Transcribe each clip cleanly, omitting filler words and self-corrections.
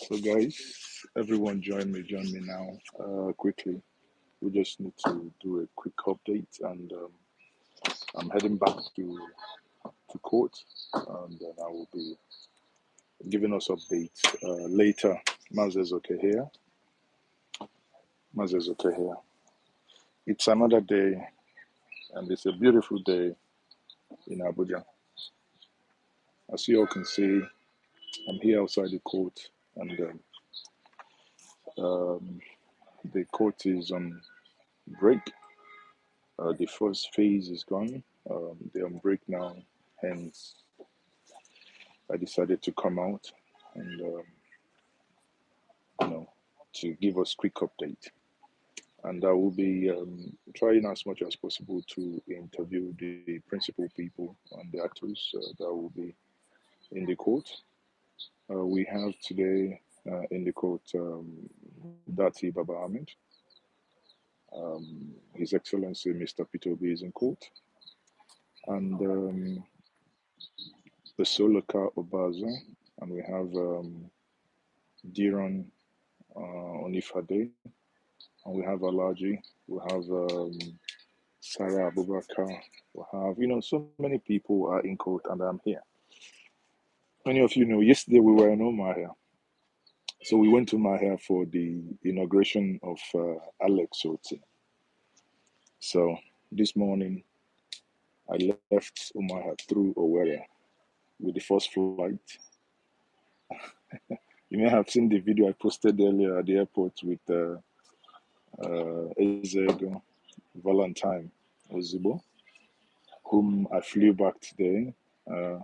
So guys, everyone join me now. Quickly, we just need to do a quick update, and I'm heading back to court, and then I will be giving us updates later. Mazes okay here. Mazes okay here. It's another day, and it's a beautiful day in Abuja. As you all can see, I'm here outside the court, and the court is on break. The first phase is gone. They're on break now, hence I decided to come out and to give us quick update. And I will be trying as much as possible to interview the principal people and the actors that will be in the court. We have today in the court Dati Baba Ahmed. His Excellency Mr. PeterObi is in court. And the Soloka Obaza, and we have Diron Onifade, and we have Alaji, we have Sarah Abubakar, we have, so many people are in court, and I'm here. Many of you know, yesterday we were in Omaha. So we went to Mahia for the inauguration of Alex Oti. So this morning, I left Omaha through Owerri with the first flight. You may have seen the video I posted earlier at the airport with Ezego Valentine Ozibo, whom I flew back today.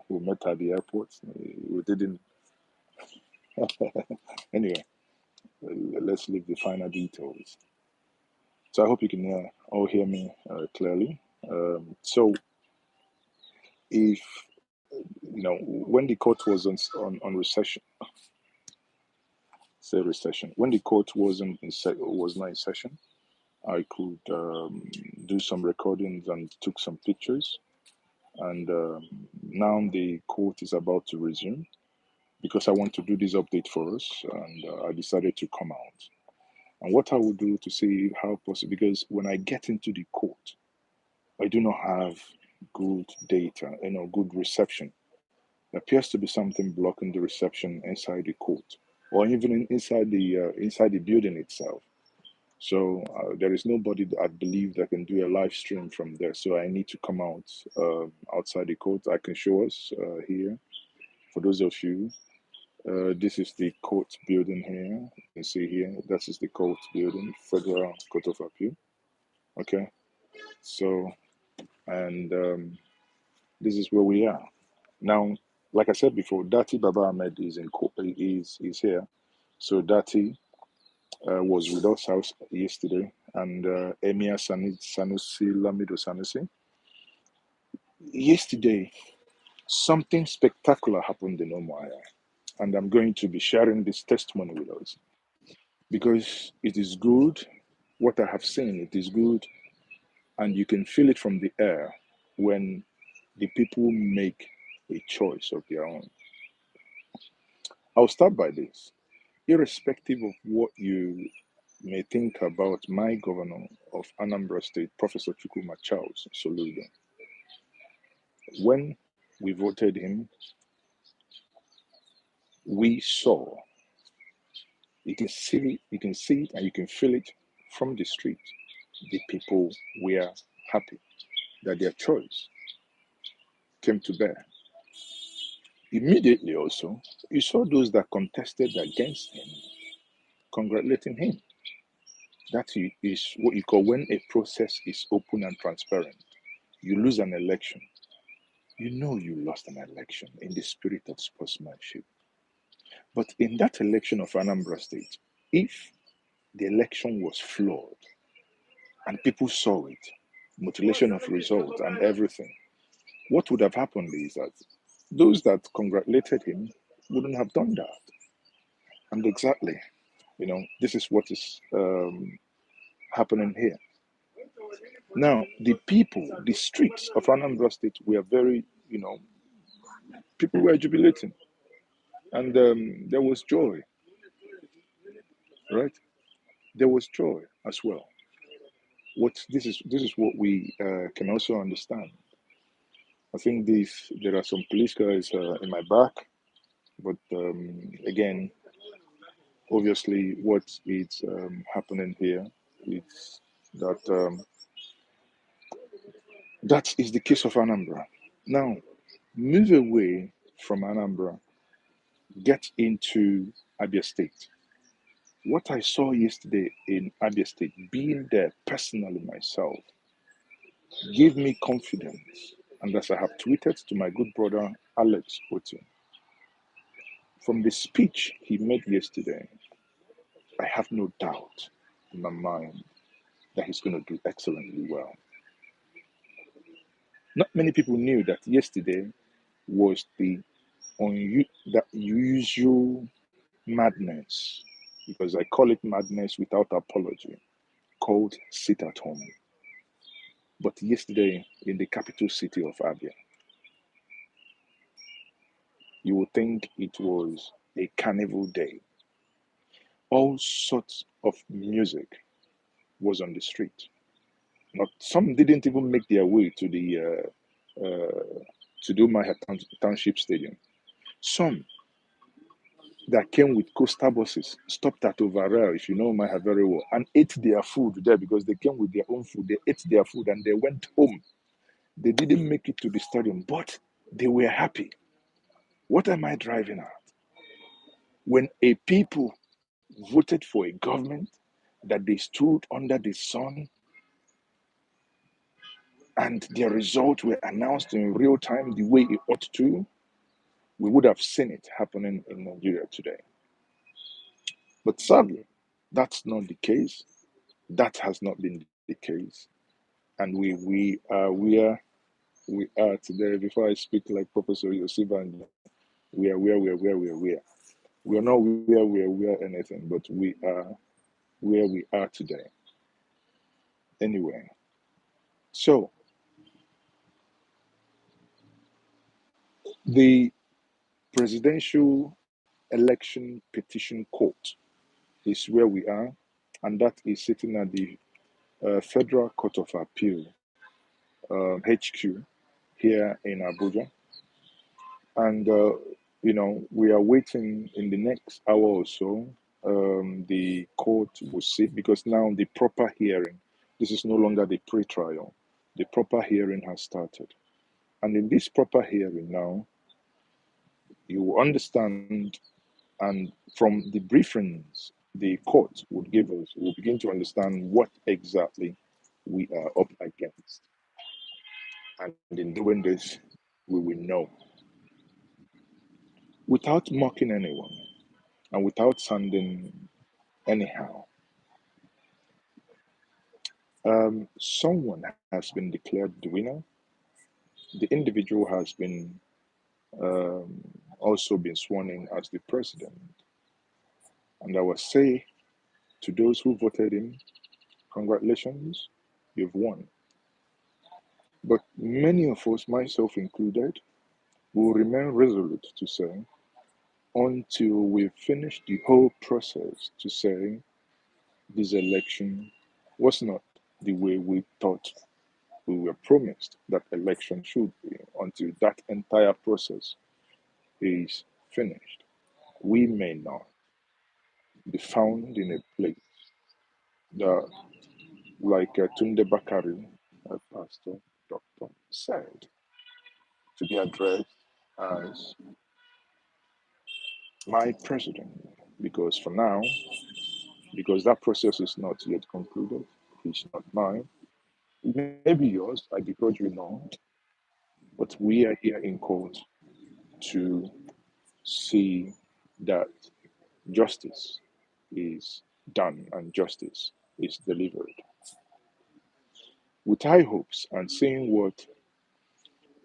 We met at the airport. We didn't. Anyway, let's leave the final details. So I hope you can all hear me clearly. So if, when the court was on recession, when the court was not in session, I could do some recordings and took some pictures. And now the court is about to resume because I want to do this update for us, and I decided to come out. And what I will do to see how possible, because when I get into the court, I do not have good data, good reception. There appears to be something blocking the reception inside the court, or even inside the building itself. So there is nobody that I believe that can do a live stream from there. So I need to come out outside the court. I can show us here. For those of you, this is the court building here. You can see here, that is the court building, Federal Court of Appeal. Okay. So, and this is where we are. Now, like I said before, Dati Baba Ahmed is in court, is here. So Dati was with us house yesterday, and Emir Sanusi Lamido Sanusi. Yesterday, something spectacular happened in Omoaya, and I'm going to be sharing this testimony with us because it is good. What I have seen, it is good, and you can feel it from the air when the people make a choice of their own. I'll start by this. Irrespective of what you may think about my governor of Anambra State, Professor Chukwuma Charles Soludo, when we voted him, we saw, you can see it and you can feel it from the street. The people were happy that their choice came to bear. Immediately also, you saw those that contested against him, congratulating him. That is what you call when a process is open and transparent. You lose an election. You know you lost an election in the spirit of sportsmanship. But in that election of Anambra State, if the election was flawed and people saw it, mutilation of results and everything, what would have happened is that those that congratulated him wouldn't have done that. And exactly, this is what is happening here. Now, the people, the streets of Anambra State were very, people were jubilating. And there was joy. right? There was joy as well. This is what we can also understand. I think there are some police guys in my back, but again, obviously, what is happening here is that that is the case of Anambra. Now, move away from Anambra, get into Abia State. What I saw yesterday in Abia State, being there personally myself, gave me confidence. And as I have tweeted to my good brother Alex Otin, from the speech he made yesterday, I have no doubt in my mind that he's going to do excellently well. Not many people knew that yesterday was the that usual madness, because I call it madness without apology, called sit at home. But yesterday in the capital city of Abia, you would think it was a carnival day. All sorts of music was on the street. Not some didn't even make their way to the to do my Township Stadium. Some that came with coastal buses stopped at Overall, if you know Maha very well, and ate their food there because they came with their own food. They ate their food and they went home. They didn't make it to the stadium, but they were happy. What am I driving at? When a people voted for a government that they stood under the sun and their results were announced in real time the way it ought to, we would have seen it happening in Nigeria today. But sadly, that's not the case. That has not been the case. And we are where we are today. Before I speak like Professor Yosibanda, we are where we are where we are where. We are not where we are anything, but we are where we are today. Anyway, so the Presidential Election Petition Court is where we are, and that is sitting at the Federal Court of Appeal, HQ, here in Abuja. And, we are waiting in the next hour or so. The court will sit because now the proper hearing, this is no longer the pre-trial, the proper hearing has started. And in this proper hearing now, you will understand, and from the briefings the court would give us, we'll begin to understand what exactly we are up against. And in doing this, we will know. Without mocking anyone and without sounding anyhow, someone has been declared the winner. The individual has been also been sworn in as the president. And I will say to those who voted him, congratulations, you've won. But many of us, myself included, will remain resolute to say, until we finish the whole process, to say this election was not the way we thought we were promised that election should be, until that entire process is finished. We may not be found in a place that, like Tunde Bakari, a pastor, doctor, said, to be addressed as my president. Because for now, because that process is not yet concluded, it's not mine. It may be yours, I begrudge you not, but we are here in court to see that justice is done and justice is delivered. With high hopes and seeing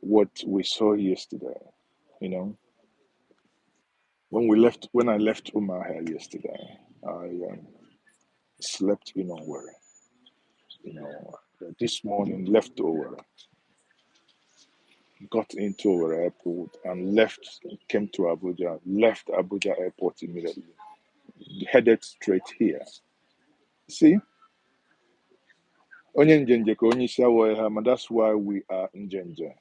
what we saw yesterday, you know, when I left Umaha yesterday, I slept in Owerri. This morning left Owerri, got into Owerri airport and came to Abuja, left Abuja airport immediately. headed straight here. See? Onye Njenje ka onye isi awọ ha, but that's why we are Njenje.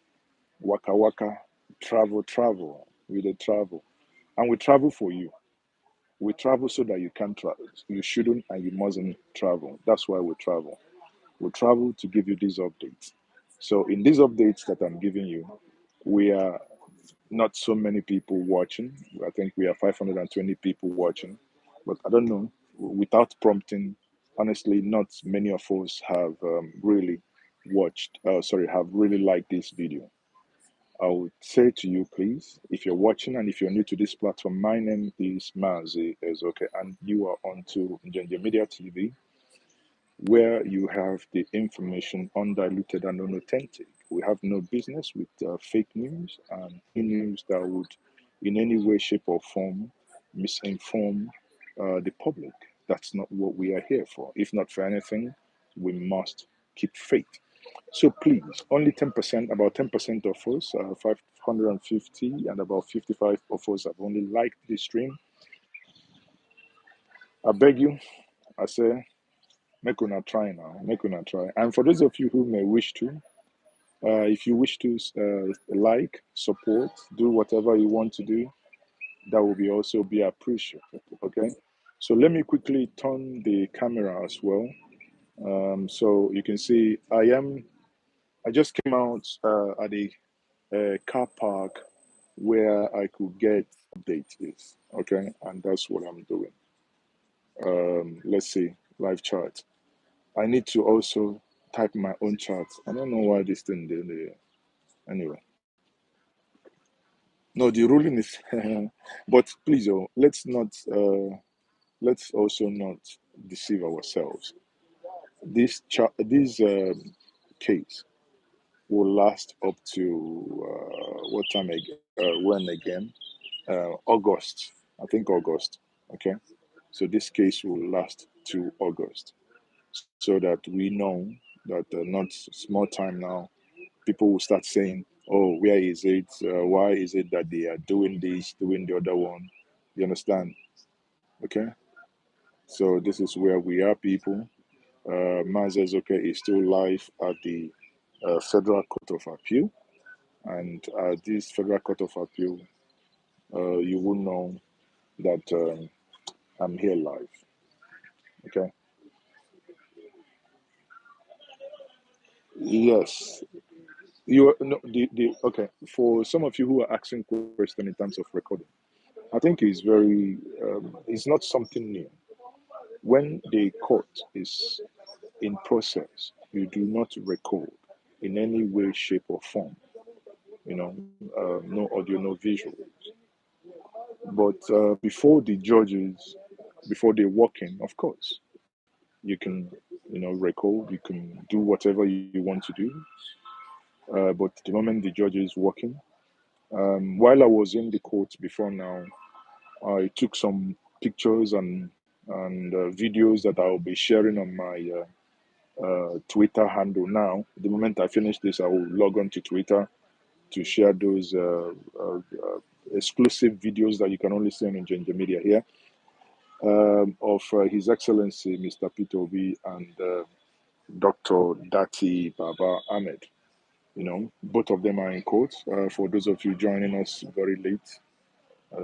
Waka waka, travel. We dey travel. And we travel for you. We travel so that you can travel. You shouldn't and you mustn't travel. That's why we travel. We travel to give you these updates. So in these updates that I'm giving you, we are not so many people watching. I think we are 520 people watching. But I don't know, without prompting, honestly, not many of us have really have really liked this video. I would say to you, please, if you're watching and if you're new to this platform, my name is Mazi Ezoke, and you are on to Njenje Media TV, where you have the information undiluted and unauthentic. We have no business with fake news and news that would, in any way, shape, or form, misinform the public. That's not what we are here for. If not for anything, we must keep faith. So please, only 10%, about 10% of us, 550, and about 55 of us have only liked the stream. I beg you, I say, make una try now, make una try. And for those of you who may wish to, if you wish to like, support, do whatever you want to do, that will be also be appreciated, okay? So let me quickly turn the camera as well. So you can see I just came out at a car park where I could get updates, okay? And that's what I'm doing. Let's see, live chat. I need to also type my own chart. I don't know why this thing did it. Anyway. No, the ruling is, but please, let's also not deceive ourselves. This case will last up to what time again? When again? August. I think August. Okay. So this case will last to August, so that we know that not small time now, people will start saying, "Oh, where is it? Why is it that they are doing this, doing the other one?" You understand? Okay. So this is where we are, people. Mazezoke is still live at the Federal Court of Appeal, and this Federal Court of Appeal, you will know that I'm here live. Okay. Yes. You no the okay. For some of you who are asking questions in terms of recording, I think it's not something new. When the court is in process, you do not record in any way, shape, or form. You know, no audio, no visual. But before the judges, before they walk in, of course, you can, record. You can do whatever you want to do. But the moment the judge is walking, while I was in the court before now, I took some pictures and videos that I'll be sharing on my Twitter handle now. The moment I finish this, I will log on to Twitter to share those exclusive videos that you can only see on Njenje Media here of His Excellency Mr. PeterObi and Dr. Dati Baba Ahmed. Both of them are in court. For those of you joining us very late,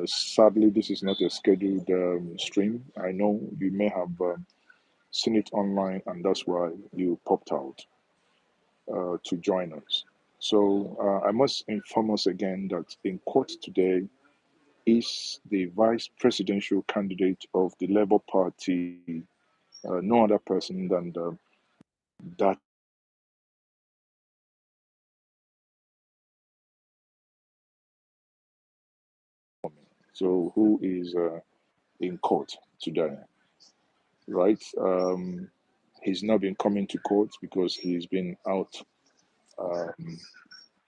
sadly, this is not a scheduled stream. I know you may have seen it online, and that's why you popped out to join us. So I must inform us again that in court today is the vice presidential candidate of the Labour Party, no other person than that. So who is in court today, right? He's not been coming to court because he's been um,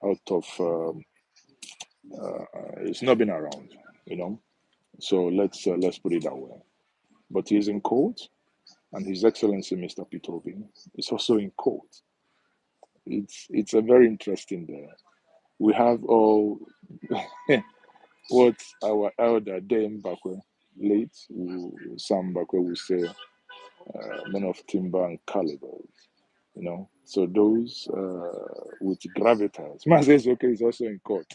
out of he's not been around, So let's put it that way. But he's in court, and His Excellency Mr. PeterObi is also in court. It's a very interesting day. We have all what our elder Dame Bakwe. late, Sam Bakwe will say, men of timber and calibers. So those with gravitas. Man says, okay, it's also in court.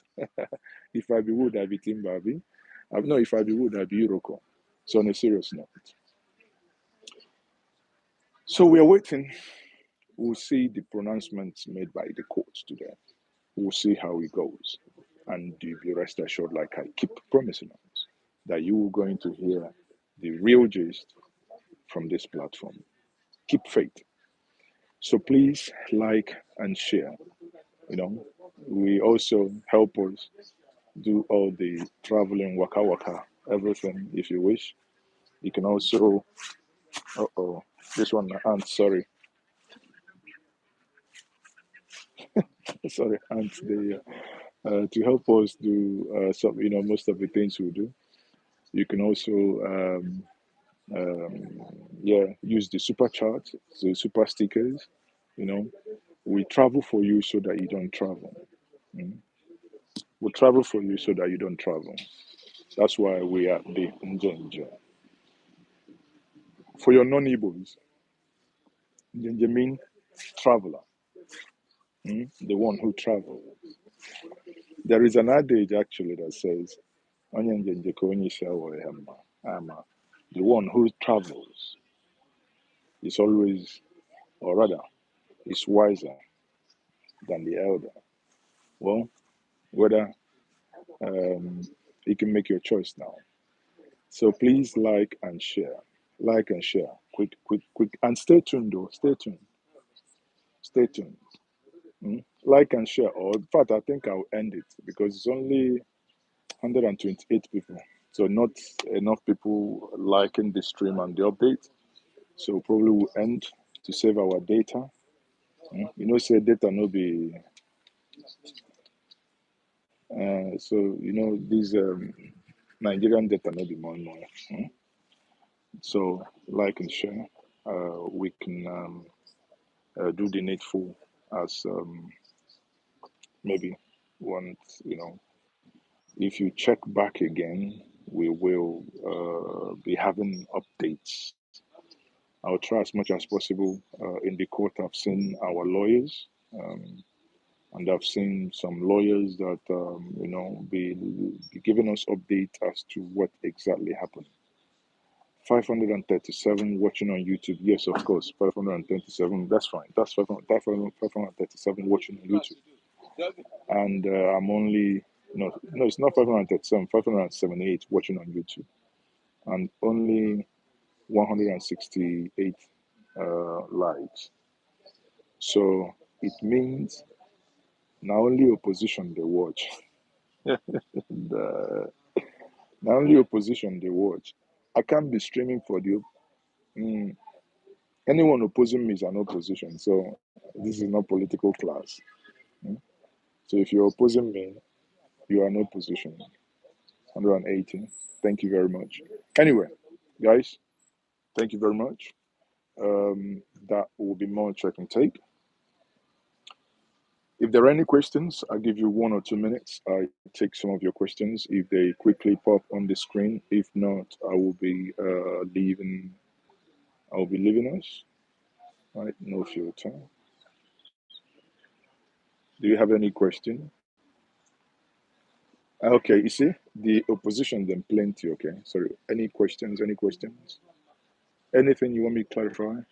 If I be wood, I be timber. No, if I be wood, I be Iroko. So on a serious note. So we are waiting. We'll see the pronouncements made by the courts today. We'll see how it goes. And you be rest assured, like I keep promising us, that you are going to hear the real gist from this platform. Keep faith. So please like and share. We also help us do all the traveling, waka waka, everything if you wish. You can also, this one, Aunt, sorry. Sorry, Aunt, to help us do some, most of the things we do. You can also, use the super chart, the super stickers. We travel for you so that you don't travel. We travel for you so that you don't travel. That's why we are the Njenje. For your non-Igbos, Njenje means traveler, the one who travels. There is an adage actually that says, "Onye Njenje ka onye isi awọ ya mma." The one who travels is always, or rather, is wiser than the elder. Well, whether you can make your choice now. So please like and share. Like and share. Quick. And stay tuned though. Stay tuned. Stay tuned. Like and share. Or in fact, I think I'll end it because it's only 128 people. So not enough people liking the stream and the update. So probably we'll end to save our data. Say data no be. These Nigerian data no be more. So like and share. We can do the needful as maybe once, if you check back again, we will be having updates. I'll try as much as possible. In the court, I've seen our lawyers, and I've seen some lawyers that, be giving us update as to what exactly happened. 537 watching on YouTube. Yes, of course, 537. That's fine. That's 537 watching on YouTube. And I'm only, no, it's not 537, 578 watching on YouTube. And only 168 likes. So it means not only opposition they watch, not only opposition they watch. I can't be streaming for you. Anyone opposing me is an opposition. So this is not political class. So if you're opposing me, you are in opposition. 118. Thank you very much. Anyway, guys, thank you very much. That will be more I can take. If there are any questions, I'll give you 1 or 2 minutes. I take some of your questions if they quickly pop on the screen. If not, I will be leaving. I'll be leaving us. Right, no filter. Do you have any question? Okay, you see the opposition then plenty. Okay, sorry. Any questions? Any questions? Anything you want me to clarify?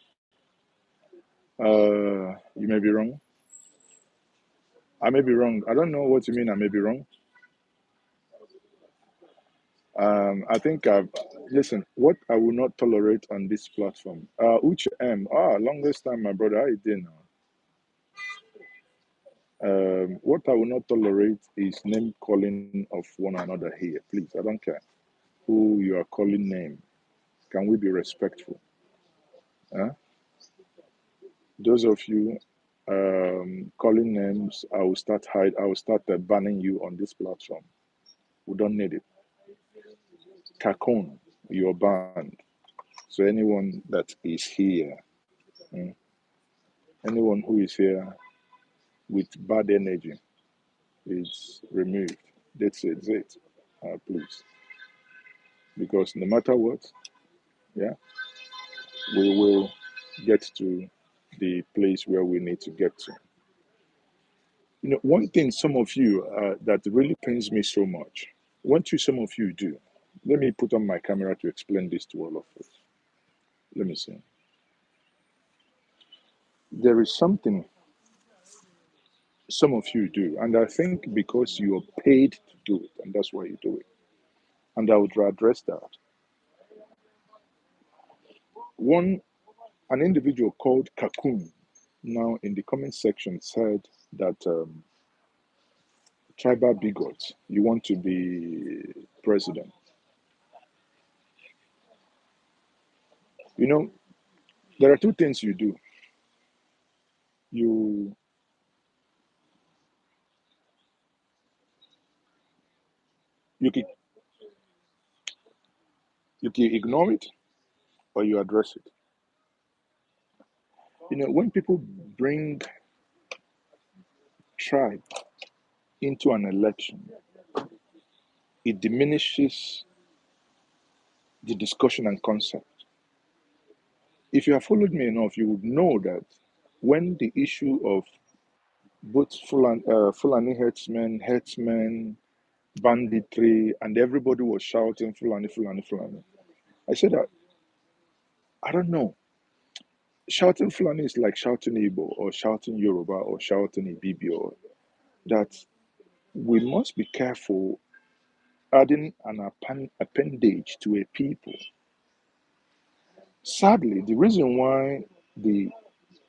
You may be wrong. I may be wrong. I don't know what you mean. I may be wrong. I think listen. What I will not tolerate on this platform. Uche M. Longest time, my brother. How you doing now? What I will not tolerate is name calling of one another here. Please, I don't care who you are calling name. Can we be respectful? Those of you calling names, I will start banning you on this platform. We don't need it. Kakon, you're banned. So anyone that is here, anyone who is here with bad energy is removed. That's it. Please. because no matter what, yeah, we will get to the place where we need to get to. You know, one thing some of you that really pains me so much, some of you do. Let me put on my camera to explain this to all of us. Let me see. There is something some of you do, and I think because you are paid to do it, and that's why you do it. And I would address that. An individual called Kakun now in the comment section said that tribal bigots, you want to be president. You know, there are two things you do. You can ignore it or you address it. You know, when people bring tribe into an election, it diminishes the discussion and concept. If you have followed me enough, you would know that when the issue of both Fulani herdsmen, banditry, and everybody was shouting Fulani, Fulani, Fulani, I said that, I don't know. Shouting Fulani is like shouting Igbo or shouting Yoruba or shouting Ibibi, or that we must be careful adding an appendage to a people. Sadly, the reason why the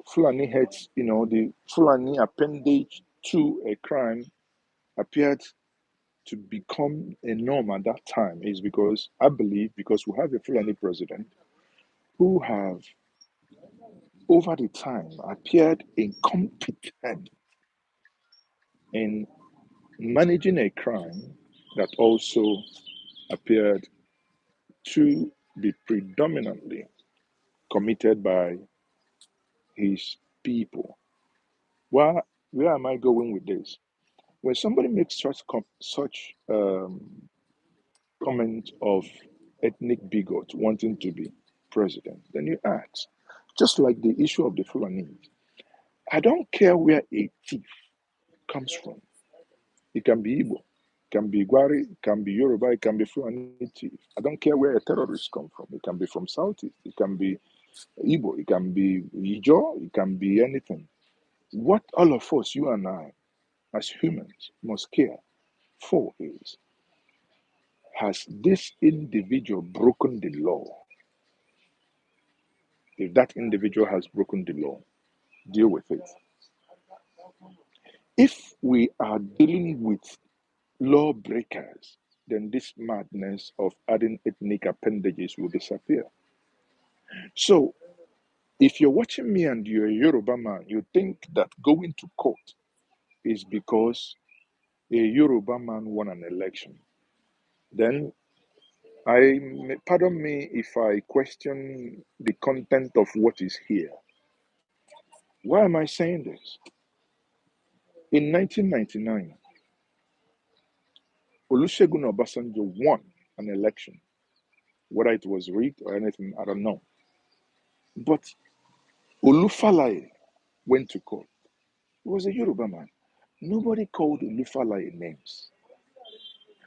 Fulani heads, the Fulani appendage to a crime appeared to become a norm at that time is because, I believe, because we have a Fulani president who have, over the time, appeared incompetent in managing a crime that also appeared to be predominantly committed by his people. Where am I going with this? When somebody makes such comment of ethnic bigot wanting to be president, then you ask, just like the issue of the Fulani, I don't care where a thief comes from. It can be Igbo, it can be Gwari, it can be Yoruba, it can be Fulani thief. I don't care where a terrorist come from. It can be from Southeast, it can be Igbo, it can be Ijo, it can be anything. What all of us, you and I, as humans, must care for is, has this individual broken the law? If that individual has broken the law, deal with it. If we are dealing with lawbreakers, then this madness of adding ethnic appendages will disappear. So, if you're watching me and you're a Yoruba man, you think that going to court is because a Yoruba man won an election, then pardon me if I question the content of what is here. Why am I saying this? In 1999, Olusegun Obasanjo won an election. Whether it was rigged or anything, I don't know. But Olufalaye went to court. He was a Yoruba man. Nobody called Olufalaye names.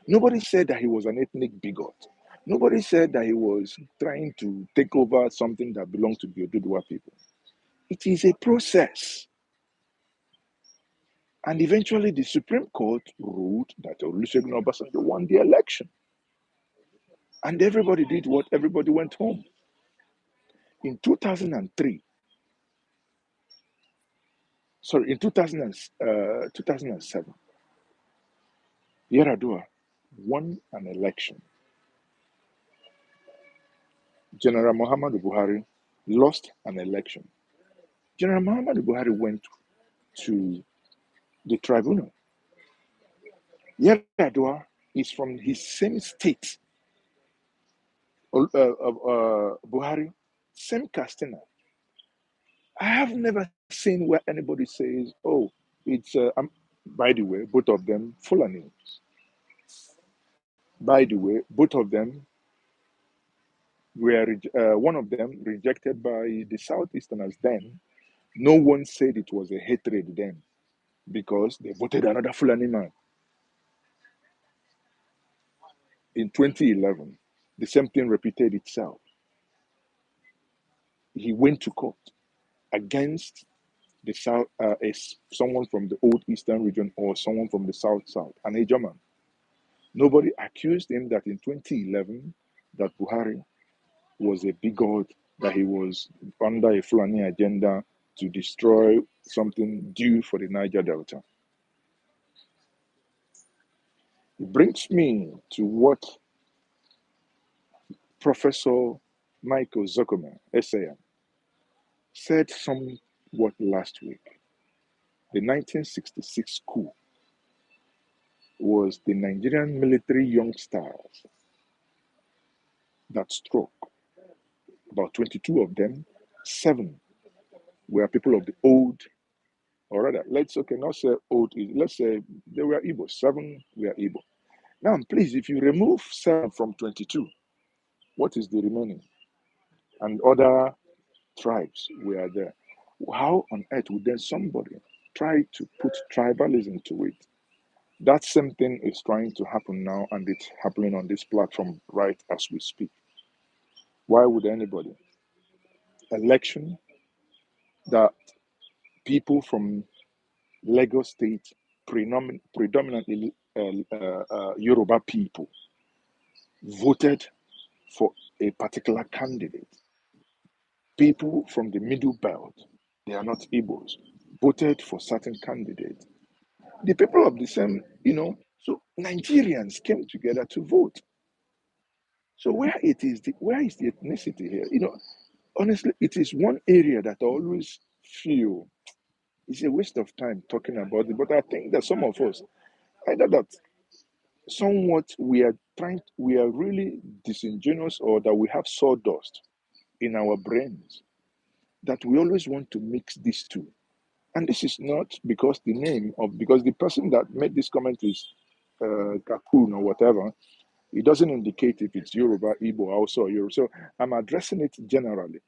Nobody said that he was an ethnic bigot. Nobody said that he was trying to take over something that belonged to the Oduduwa people. It is a process. And eventually the Supreme Court ruled that Olusegun Obasanjo won the election. And everybody did what? Everybody went home. In 2007, Yaradua won an election. General Muhammadu Buhari lost an election. General Muhammadu Buhari went to the tribunal. Yaradua is from his same state. Buhari, same Castina. I have never seen where anybody says, oh, it's, by the way, both of them Fulani. By the way, both of them one of them rejected by the Southeasterners then. No one said it was a hatred then because they voted another Fulani man. In 2011, the same thing repeated itself. He went to court against the South, someone from the old Eastern region or someone from the South, an German. Nobody accused him that in 2011 that Buhari was a bigot, that he was under a Fulani agenda to destroy something due for the Niger Delta. It brings me to what Professor Michael Zuckerman, SAM, said somewhat last week. The 1966 coup was the Nigerian military youngsters that struck. About 22 of them, 7 were people of the old, or rather, not say old, let's say they were Igbo. 7 were Igbo. Now, please, if you remove 7 from 22, what is the remaining? And other tribes were there. How on earth would then somebody try to put tribalism to it? That same thing is trying to happen now, and it's happening on this platform right as we speak. Why would anybody? Election that people from Lagos State, predominantly Yoruba people, voted for a particular candidate. People from the Middle Belt, they are not Igbos, voted for certain candidates. The people of the same, so Nigerians came together to vote. So where is the ethnicity here? Honestly, it is one area that I always feel it's a waste of time talking about it. But I think that some of us, either that somewhat we are really disingenuous, or that we have sawdust in our brains, that we always want to mix these two. And this is not because the person that made this comment is Kakun or whatever. It doesn't indicate if it's Yoruba, Igbo, also Yoruba. So I'm addressing it generally.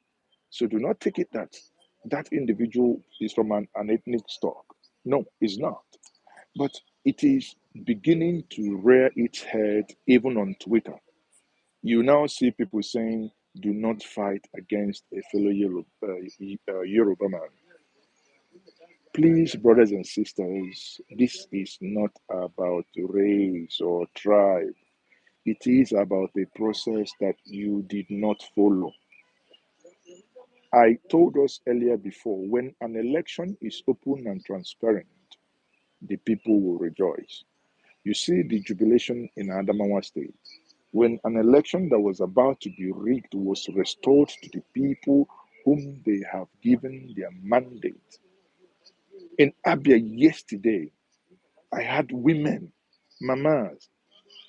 So do not take it that individual is from an ethnic stock. No, it's not. But it is beginning to rear its head even on Twitter. You now see people saying, do not fight against a fellow Yoruba man. Please, brothers and sisters, this is not about race or tribe. It is about a process that you did not follow. I told us earlier before, when an election is open and transparent, the people will rejoice. You see the jubilation in Adamawa State. When an election that was about to be rigged was restored to the people whom they have given their mandate. In Abia yesterday, I had women, mamas,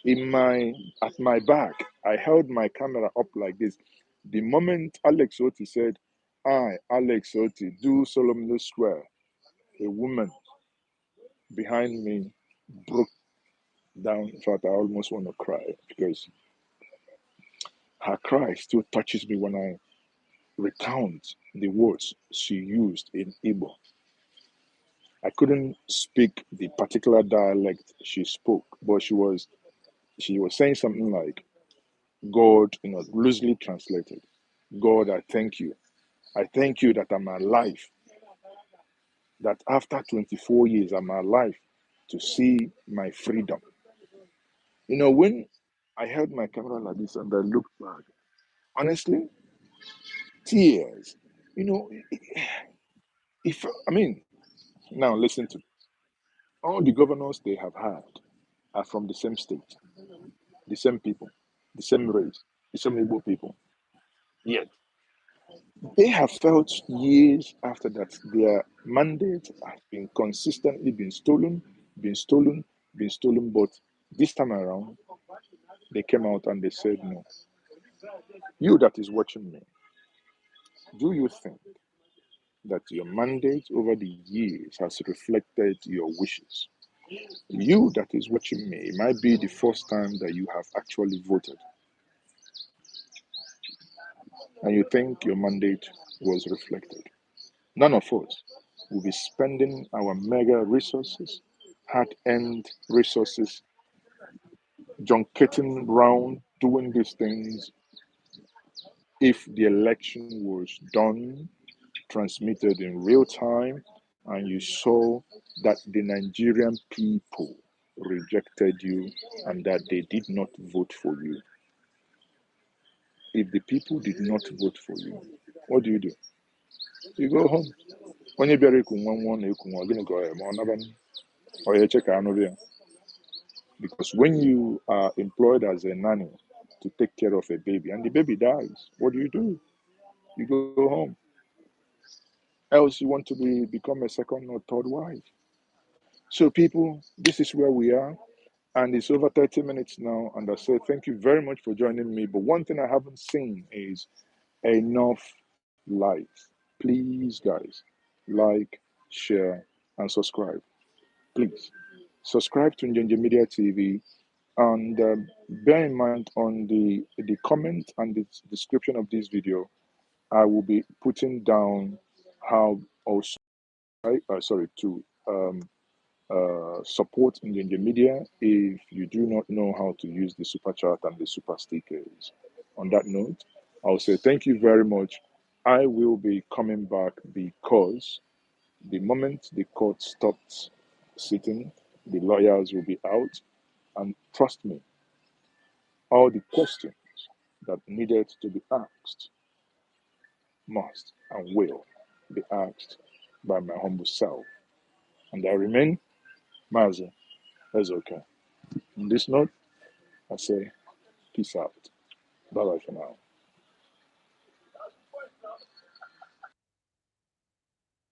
at my back. I held my camera up like this. The moment Alex Oti said, I, Alex Oti, do solemnly swear, a woman behind me broke down. In fact, I almost want to cry because her cry still touches me when I recount the words she used in Igbo. I couldn't speak the particular dialect she spoke, but she was saying something like, God, loosely translated, God, I thank you. I thank you that I'm alive. That after 24 years, I'm alive to see my freedom. When I held my camera like this and I looked back, honestly, tears. Now listen to all the governors they have had are from the same state, the same people, the same race, the same Igbo people. Yet they have felt years after that their mandate has been consistently been stolen, but this time around, they came out and they said no. You that is watching me, do you think that your mandate over the years has reflected your wishes? You that is watching me, it might be the first time that you have actually voted. and you think your mandate was reflected. None of us will be spending our mega resources, hard-earned resources, junketing round, doing these things if the election was done, transmitted in real time, and you saw that the Nigerian people rejected you and that they did not vote for you. If the people did not vote for you, what do? You go home. Onye bịara iku nwa nwa na-eku nwa, gịnị ka ọ ya ma ọ naba ọ ya eche ka anụ bịa. Because when you are employed as a nanny to take care of a baby and the baby dies, what do? You go home. Else you want to become a second or third wife. So people, this is where we are. And it's over 30 minutes now. And I say thank you very much for joining me. But one thing I haven't seen is enough likes. Please, guys, like, share, and subscribe. Please subscribe to Njenje Media TV. And bear in mind on the comment and the description of this video, I will be putting down how also to support Njenje Media if you do not know how to use the super chat and the super stickers. On that note, I'll say thank you very much. I will be coming back because the moment the court stops sitting, the lawyers will be out. And trust me, all the questions that needed to be asked must and will be asked by my humble self. And I remain Mazi. That's okay. On this note, I say peace out. Bye bye for now.